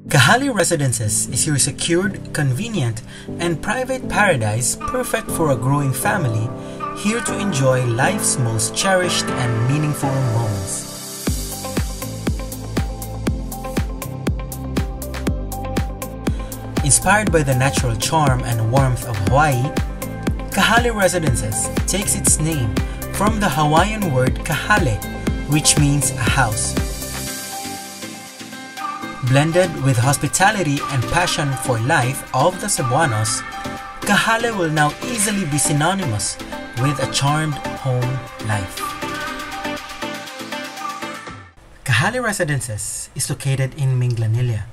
Kahale Residences is your secured, convenient, and private paradise perfect for a growing family here to enjoy life's most cherished and meaningful moments. Inspired by the natural charm and warmth of Hawaii, Kahale Residences takes its name from the Hawaiian word kahale, which means a house. Blended with hospitality and passion for life of the Cebuanos, Kahale will now easily be synonymous with a charmed home life. Kahale Residences is located in Minglanilla,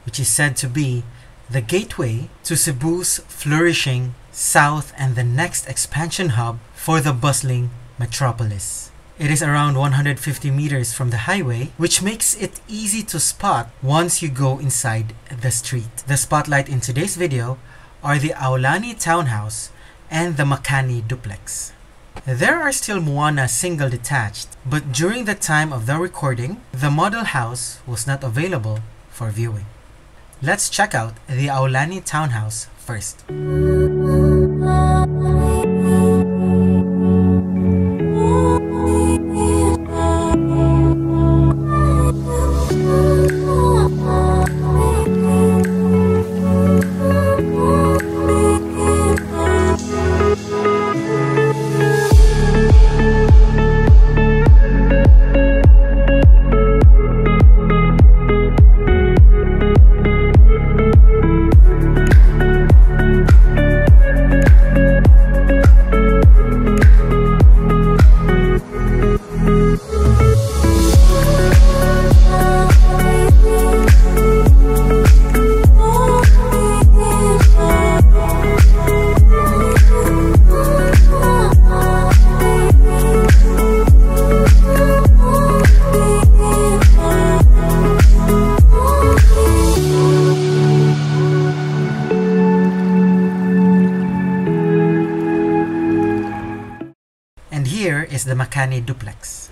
which is said to be the gateway to Cebu's flourishing south and the next expansion hub for the bustling metropolis. It is around 150 meters from the highway, which makes it easy to spot once you go inside the street. The spotlight in today's video are the Aulani Townhouse and the Makani Duplex. There are still Moana single detached, but during the time of the recording, the model house was not available for viewing. Let's check out the Aulani Townhouse first. And here is the Makani Duplex.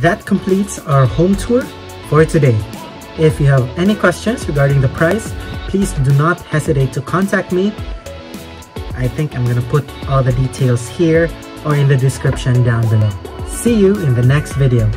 That completes our home tour for today. If you have any questions regarding the price, please do not hesitate to contact me. I think I'm gonna put all the details here or in the description down below. See you in the next video.